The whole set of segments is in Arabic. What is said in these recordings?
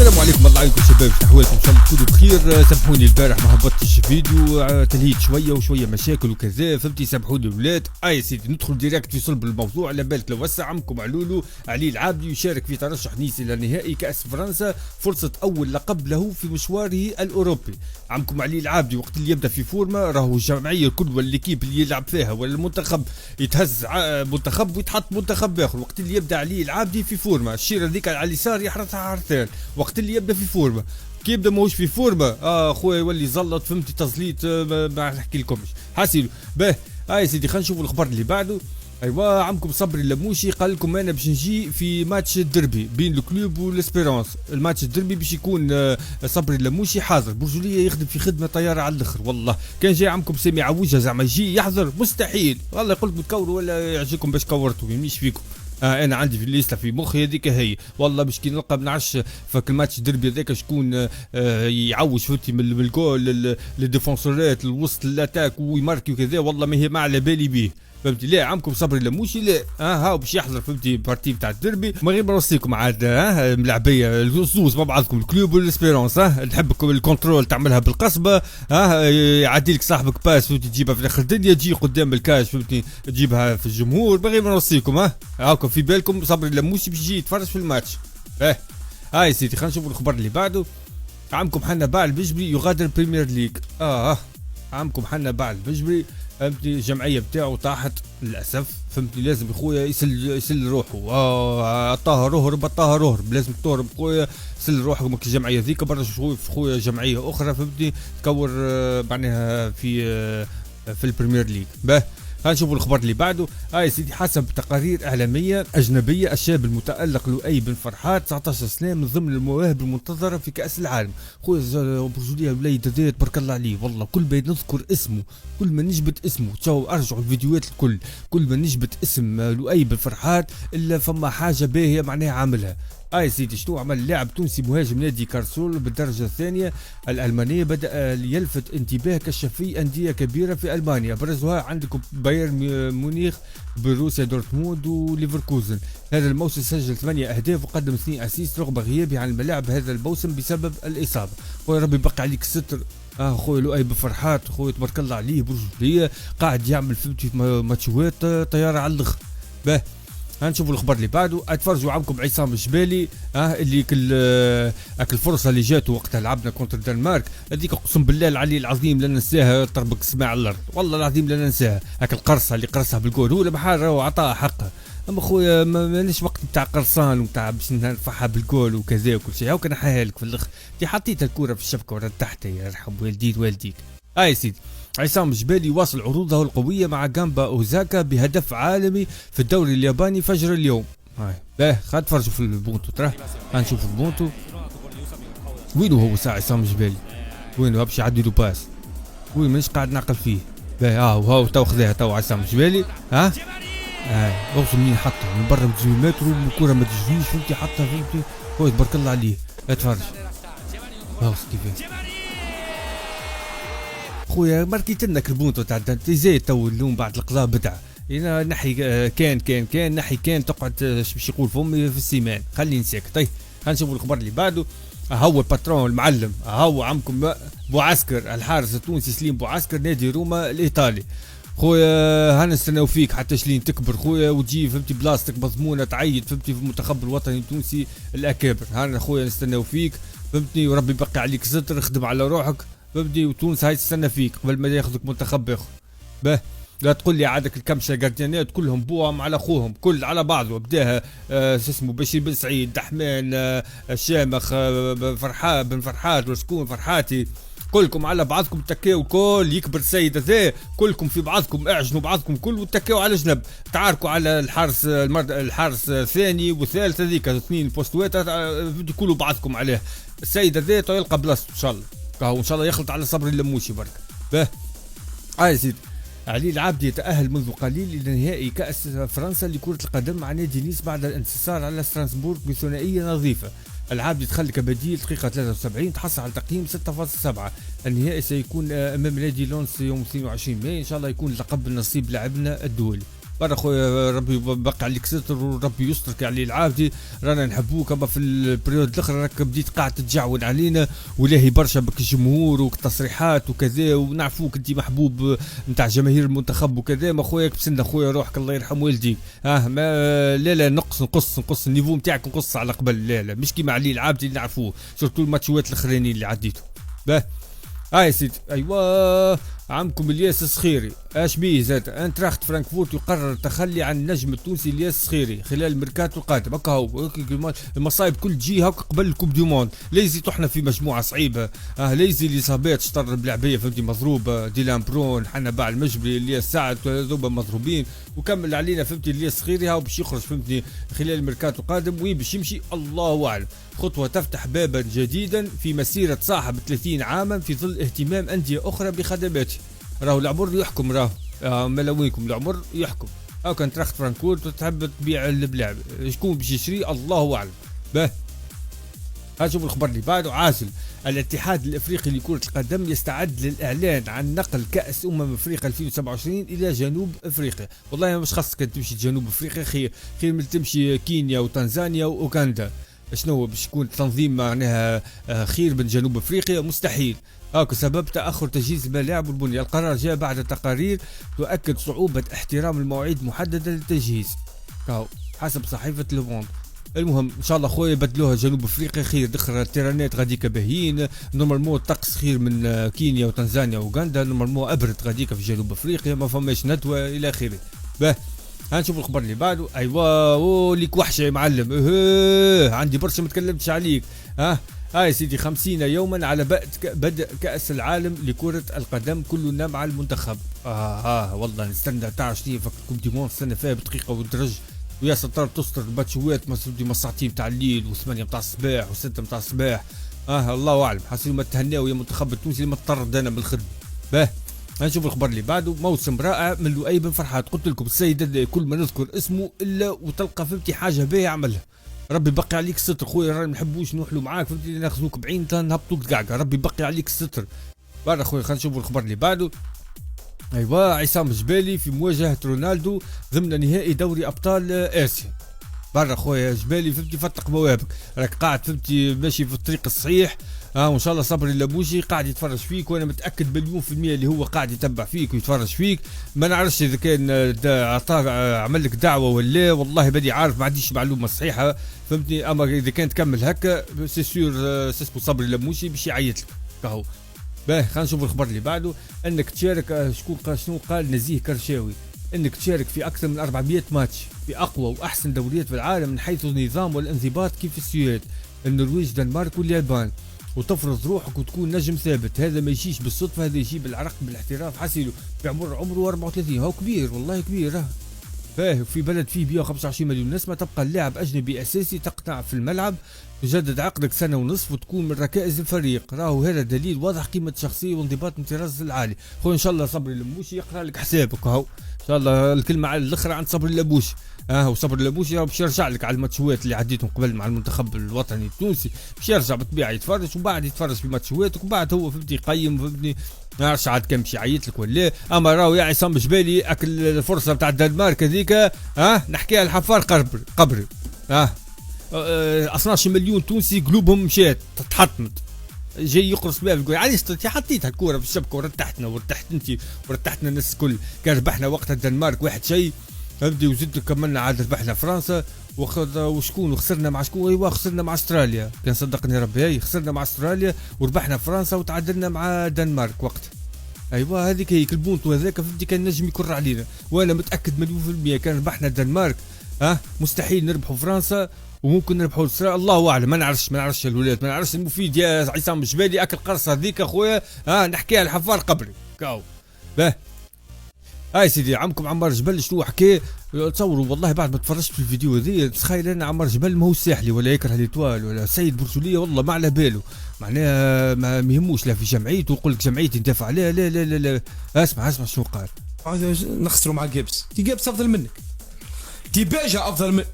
السلام عليكم، الله يعينكم شباب، شنو احوالكم؟ ان شاء الله تكونوا بخير. سامحوني البارح ما هبطتش فيديو، تلهيت شويه وشويه مشاكل وكذا، فهمتي؟ سامحوني الولاد. يا سيدي ندخل ديريكت في صلب الموضوع. على بالك لو وسع عمكم علولو علي العابدي يشارك في ترشح نيس الى نهائي كاس فرنسا، فرصه اول لقب له في مشواره الاوروبي. عمكم علي العابدي وقت اللي يبدا في فورما راهو الجمعيه الكل ولا ليكيب اللي يلعب فيها ولا المنتخب يتهز منتخب ويتحط منتخب اخر. وقت اللي يبدا علي العابدي في فورما الشيره ذيك على اليسار يحرسها حرثان. وقت اللي يبدا في فورما كي يبدا ماهوش في فورما خويا يولي زلط، فهمتي؟ تزليط ما نحكي لكمش حاسيلو. باه يا سيدي خلينا نشوفوا الخبر اللي بعده. ايوا عمكم صبري اللموشي قال لكم انا باش نجي في ماتش الدربي بين الكلوب والاسبيرونس. الماتش الدربي باش يكون صبري اللموشي حاضر. برجوليه يخدم في خدمه طياره على الاخر. والله كان جاي عمكم سامي عوجه زعما يجي يحضر مستحيل. والله قلت بتكوروا ولا يعجبكم باش كورتوا مش فيكم. انا عندي في الليسته في مخي هذيك هي. والله باش كي نلقى ما نعرفش فك الماتش الدربي هذاك شكون يعوج فهمتي من الجول للديفونسورات الوسط الاتاك ويماركي وكذا. والله ما هي ما على بالي به، فهمتي؟ لا عمكم صبري لموشي لا هاو باش يحضر فهمتي بارتي تاع الدربي. من غير ما نوصيكم عاد ملعبيه الزوز مع بعضكم الكلوب والاسبيرونس. نحبكم الكونترول تعملها بالقصبه. يعدي لك صاحبك باس فهمتي تجيبها في اخر الدنيا، تجي قدام الكاش فهمتي تجيبها في الجمهور. من غير ما نوصيكم هاكم في بالكم صبري لموشي باش يجي يتفرج في الماتش. هاي سيدي خلينا نشوفوا الخبر اللي بعده. عمكم حنا باع البجبري يغادر البريمير ليج. عمكم حنا باع البجبري فهمتي الجمعيه بتاعه طاحت للاسف، فهمتي؟ لازم خويا يسل روحه. عطاها رهرب عطاها رهرب، لازم تهرب خويا، سل روحك الجمعيه ذيك برا خويا جمعيه اخرى فهمتي تكور معناها في البريمير ليج. باه هنشوفوا الخبر اللي بعده. يا سيدي حسب تقارير اعلاميه اجنبيه الشاب المتالق لؤي بن فرحات 19 سنه من ضمن المواهب المنتظره في كاس العالم. خويا برجوليه الوليد هذا تبارك الله عليه. والله كل ما نذكر اسمه كل ما نجبت اسمه، تشاو ارجعوا الفيديوهات الكل، كل ما نجبت اسم لؤي بن فرحات الا فما حاجه باهيه معناها عاملها. يا سيدي شنو عمل اللاعب التونسي مهاجم نادي كارسول بالدرجه الثانيه الالمانيه؟ بدا يلفت انتباه كشافي انديه كبيره في المانيا، برزوها عندكم بايرن ميونخ بروسيا دورتموند وليفركوزن. هذا الموسم سجل 8 اهداف وقدم 2 اسيست رغم غيابه عن الملاعب هذا الموسم بسبب الاصابه. خويا ربي يبقى عليك الستر. خويا لؤي بفرحات خويا تبارك الله عليه برجوليه قاعد يعمل فهمتي ماتشوات طياره على الاخر. باه هنشوفوا الخبر اللي بعده. اتفرجوا عمكم عصام الجبالي اللي الفرصه اللي جاته وقتها لعبنا كونتر الدنمارك هذيك اقسم بالله العلي العظيم لا ننساها، طربق السماع على الارض. والله العظيم لا ننساها. القرصه اللي قرصها بالجول هو بحال راهو عطاها حقها. اما خويا مانيش وقت نتاع قرصان وتاع باش نرفعها بالجول وكذا وكل شيء. هاو كان نحيها لك في الاخر انت حطيت الكره في الشبكه ورا تحت يرحم والديك. يا سيدي عصام الجبالي واصل عروضه القوية مع جامبا أوزاكا بهدف عالمي في الدوري الياباني فجر اليوم. باه خد تفرجوا في البونتو ترى. هنشوف البونتو وينو هو ساعة عصام الجبالي، وينو باش يعدي له باس، وين مانيش قاعد نعقل فيه. باه هاو تو خذاها تو عصام الجبالي. اوصل منين حطها من برا 200 متر والكرة ما تجريش فهمتي حطها فهمتي. خويا تبارك الله عليه. اتفرج هاو كيفاه خويا ماركيت لنا البونتو تاع زايد تو اللون بعد القضاء بدع. نحي كان نحي كان تقعد باش يقول فمي في السيمان خليني ساكت. طيب هنشوفوا الخبر اللي بعده. هو الباترون المعلم هو عمكم بوعسكر الحارس التونسي سليم بوعسكر نادي روما الايطالي. خويا هنستناو فيك حتى شلين تكبر خويا وتجي فهمتي بلاصتك مضمونه تعيد فهمتي في المنتخب الوطني التونسي الاكابر. هانا خويا نستناو فيك فهمتني وربي يبقي عليك ستر، خدم على روحك فهمتي وتونس هاي تستنى فيك قبل ما ياخذك منتخب اخر. باه لا تقول لي عادك الكمشه جارديانات كلهم بوهم على اخوهم كل على بعضه. بداها اسمه بشير بن سعيد دحمان الشامخ فرحات بن فرحات وشكون فرحاتي كلكم على بعضكم تكاو كل يكبر السيد هذا كلكم في بعضكم اعجنوا بعضكم كل وتكاو على جنب تعاركوا على الحارس الثاني والثالث هذيك 2 بوستوات كلوا بعضكم عليه. السيد هذا يلقى بلاصته ان شاء الله وان شاء الله يخلط على صبري اللموشي برك. باه يا سيدي علي العابدي يتأهل منذ قليل إلى نهائي كأس فرنسا لكرة القدم مع نادي نيس بعد الانتصار على ستراسبورغ بثنائية نظيفة. العابدي دخل كبديل دقيقة 73 تحصل على تقييم 6.7. النهائي سيكون أمام نادي لونس يوم 22 ماي إن شاء الله يكون لقب النصيب لاعبنا الدولي. برا خويا ربي بقى عليك ستر وربي يسترك علي العافية. رانا نحبوك، اما في البريود الاخرى راك بديت قاعد تتجعون علينا ولاهي برشا بك الجمهور والتصريحات وكذا، ونعرفوك انت محبوب نتاع جماهير المنتخب وكذا. ما خوياك بسنة خويا روحك الله يرحم والديك. ما لا نقص النيفو نتاعك، نقص على قبل. لا مش كيما علي العابدي اللي نعرفوه، سورتو الماتشوات الاخرانيين اللي عديتو. باه يا سيدي ايوا عمكم الياس الصخيري اش بيه زاد انتراخت فرانكفورت يقرر التخلي عن النجم التونسي الياس الصخيري خلال الميركاتو القادم. هكا هو المصايب كل تجي هكا قبل الكوب دي موند. ليزي طحنا في مجموعه صعيبه، ليزي الاصابات شطر بلعبيه فهمتي مضروبه، ديلان برون حنا باع المجبري الياس سعد هذوما مضروبين، وكمل علينا فهمتي الياس الصخيري هاو باش يخرج فهمتني خلال الميركاتو القادم. وين باش يمشي الله اعلم. خطوه تفتح بابا جديدا في مسيره صاحب 30 عاما في ظل اهتمام انديه اخرى بخدماته. راهو العمر يحكم، راهو ملاويكم العمر يحكم. او كان ترخت فرانكفورت وتحب تبيع البلاعب، شكون باش يشري الله اعلم. باه هاشوف الخبر اللي بعده. عازل الاتحاد الافريقي لكرة القدم يستعد للاعلان عن نقل كأس افريقيا 2027 الى جنوب افريقيا. والله مش خاصك تمشي جنوب افريقيا، خير من تمشي كينيا وتنزانيا واوغندا. شنو باش يكون تنظيم معناها خير من جنوب افريقيا؟ مستحيل. سبب تأخر تجهيز الملاعب والبنية. القرار جاء بعد تقارير تؤكد صعوبة احترام المواعيد محددة للتجهيز حسب صحيفة لوموند. المهم ان شاء الله خويا يبدلوها جنوب افريقيا خير، دخل التيرانات غاديك باهيين. نورمالمون الطقس خير من كينيا وتنزانيا واوغندا، نورمالمون ابرد غاديك في جنوب افريقيا، ما فماش ندوة الى اخره. باه هنشوف الخبر اللي بعده. ايوا ليك وحشه يا معلم. عندي برشا ما تكلمتش عليك. يا سيدي 50 يوما على بدء كأس العالم لكرة القدم، كلنا مع المنتخب. والله نستنى تعرف شنو فك الكوب دي موند، نستنى فيها بدقيقة ودرج، ويا ستار تستر الماتشوات ما ساعتين تاع الليل و8 متاع الصباح و6 متاع الصباح. الله اعلم حاسين ما تهناو يا منتخب التونسي اللي مضطرد انا من الخدمة. باه نشوف الخبر اللي بعده. موسم رائع من لؤي بن فرحات. قلت لكم السيد كل ما نذكر اسمه الا وتلقى فهمتي حاجه باهيه يعملها. ربي بقي عليك الستر خويا، رانا ما نحبوش نوحلوا معاك فهمتي، ناخذوك بعين نهبطوك قاعقه. ربي بقي عليك الستر. برا خويا خلينا نشوفوا الخبر اللي بعده. ايوا عصام الجبالي في مواجهه رونالدو ضمن نهائي دوري ابطال اسيا. برا خويا جبالي فهمتي فتق بوابك، راك قاعد فهمتي ماشي في الطريق الصحيح. وان شاء الله صبري اللبوشي قاعد يتفرج فيك، وانا متاكد مليون في المية اللي هو قاعد يتبع فيك ويتفرج فيك. ما نعرفش اذا كان عطاك عمل لك دعوه ولا، والله بدي عارف ما عنديش معلومه صحيحه فهمتني. اما اذا كان تكمل هكا سي سور سيسمو صبري اللبوشي باش يعيط لك كهو. باه خلينا نشوف الخبر اللي بعده. انك تشارك شنو قال نزيه كرشاوي، انك تشارك في اكثر من 400 ماتش في اقوى واحسن دوريات في العالم من حيث النظام والانضباط كيف السويد النرويج دنمارك واليابان، وتفرض روحك وتكون نجم ثابت. هذا ما يجيش بالصدفه، هذا يجي بالعرق بالاحتراف. حسيلو في عمره 34 هو كبير والله كبير. في بلد فيه 125 مليون نسمة تبقى اللاعب أجنبي أساسي تقطع في الملعب، تجدد عقدك سنة ونصف وتكون من ركائز الفريق. راهو هذا دليل واضح قيمة الشخصية وانضباط من الطراز العالي. خويا إن شاء الله صبري اللبوشي يقرأ لك حسابك إن شاء الله. الكلمة على الأخرى عند صبري اللبوشي. وصبري اللبوشي باش يرجع لك على الماتشوات اللي عديتهم قبل مع المنتخب الوطني التونسي، باش يرجع بالطبيعة يتفرج، وبعد يتفرج في ماتشواتك، وبعد هو فهمتني يقيم فهمتني. ما نعرفش عاد كان باش يعيط لك ولا. اما راهو يا عصام جبالي اكل الفرصه بتاع الدنمارك هذيك نحكيها الحفار قبري. 12 مليون تونسي قلوبهم مشات تحطمت، جاي يقرص بها يقول علاش حطيتها الكوره في الشبكه ورتحتنا انت ورتحتنا الناس الكل. كان ربحنا وقتها الدنمارك واحد شيء فهمتي، وزدت كملنا عاد ربحنا فرنسا وشكون وخسرنا مع شكون. ايوا خسرنا مع استراليا، كان صدقني ربي خسرنا مع استراليا وربحنا فرنسا وتعادلنا مع الدنمارك وقتها. ايوا هذيك هي البونتو هذاك فهمتي كان نجم يكر علينا، وانا متاكد مليون في المية كان ربحنا الدنمارك مستحيل نربحوا فرنسا وممكن نربحوا استراليا. الله اعلم، ما نعرفش الولاد، ما نعرفش. المفيد يا عصام الجبالي اكل قرصه هذيك اخويا نحكيها الحفار قبري كاو. باه سيدي عمكم عمار جبل شنو حكى. تصوروا والله بعد ما تفرجت في الفيديو هذي تخيل انا عمار جبل ما هو ساحلي ولا يكره ليتوال ولا سيد برسوليه، والله ما على باله معناها ما يهموش لا في جمعيته ويقول لك جمعيتي ندافع عليها. لا لا لا لا اسمع شنو قال. نخسروا مع جيبس، جيبس افضل منك، باجا افضل من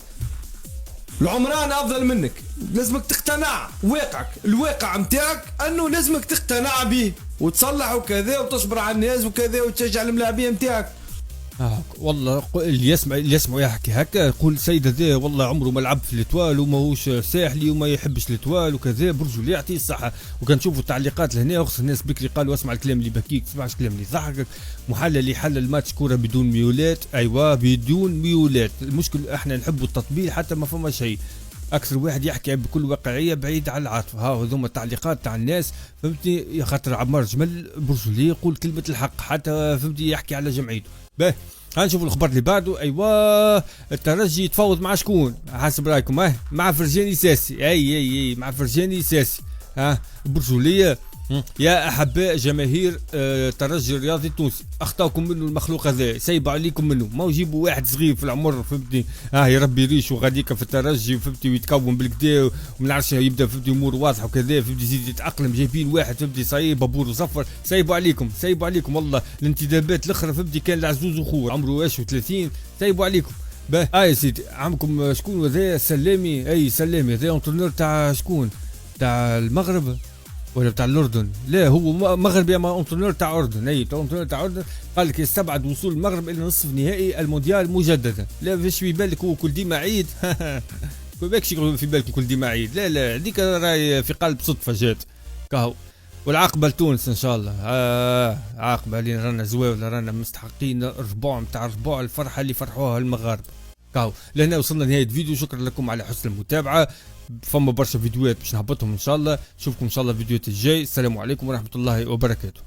العمران افضل منك. لازمك تقتنع واقعك، الواقع نتاعك انه لازمك تقتنع به وتصلح وكذا وتصبر على الناس وكذا وتشجع الملاعبيه نتاعك. والله اللي يسمع يحكي هكا يقول السيد هذا والله عمره ما لعب في الاتوال وماهوش ساحلي وما يحبش الاتوال وكذا، برجو اللي يعطيه الصحه. وكان تشوفوا التعليقات لهنا اخص الناس بكري قالوا اسمع الكلام اللي بكيك، تسمعش الكلام اللي يضحكك. محلل اللي حل الماتش كوره بدون ميولات، ايوا بدون ميولات. المشكل احنا نحبوا التطبيل حتى ما فما شيء. اكثر واحد يحكي بكل واقعيه بعيد عن العاطفه. هذوما التعليقات تاع الناس فهمتني، يا خاطر عمار جمل برجولي يقول كلمه الحق حتى فهمتني يحكي على جمعيته. باهي هنشوف الخبر اللي بعده. ايوا الترجي يتفاوض مع شكون حسب رايكم؟ مع فرجاني ساسي. اي مع فرجاني ساسي. برجوليه. يا احباء جماهير الترجي الرياضي التونسي، اخطاكم منه المخلوق هذا، سيب عليكم منه. ما يجيبوا واحد صغير في العمر فهمتني يربي ريشه غاديك في الترجي فهمتي ويتكون بالكدا وما نعرفش يبدا فهمتي امور واضحه وكذا فهمتي، يزيد يتاقلم. جايبين واحد فهمتي صايب بابور وصفر. سيبوا عليكم والله. الانتدابات الاخرى فهمتي كان العزوز وخور عمره 30. سيبوا عليكم. باه يا سيدي عمكم شكون هذا؟ سلامي. سلامي هذا اونترونور تاع شكون؟ تاع المغرب ولا بتاع الاردن؟ لا هو مغربي اما اونترونور تاع اردن. اونترونور تاع اردن قال لك يستبعد وصول المغرب الى نصف نهائي المونديال مجددا. لا فاش في بالك هو كل ديما عيد؟ ماكش في بالك كل ديما عيد. لا هذيك راهي في قلب صدفه جات كاهو. والعاقبه لتونس ان شاء الله. عاقبه علينا، رانا زواول، رانا مستحقين الربع نتاع الربع الفرحه اللي فرحوها المغاربه كاهو. لهنا وصلنا لنهايه الفيديو، شكرا لكم على حسن المتابعه. فما برشا فيديوهات باش نهبطهم ان شاء الله، نشوفكم ان شاء الله الفيديوهات الجاي. السلام عليكم ورحمه الله وبركاته.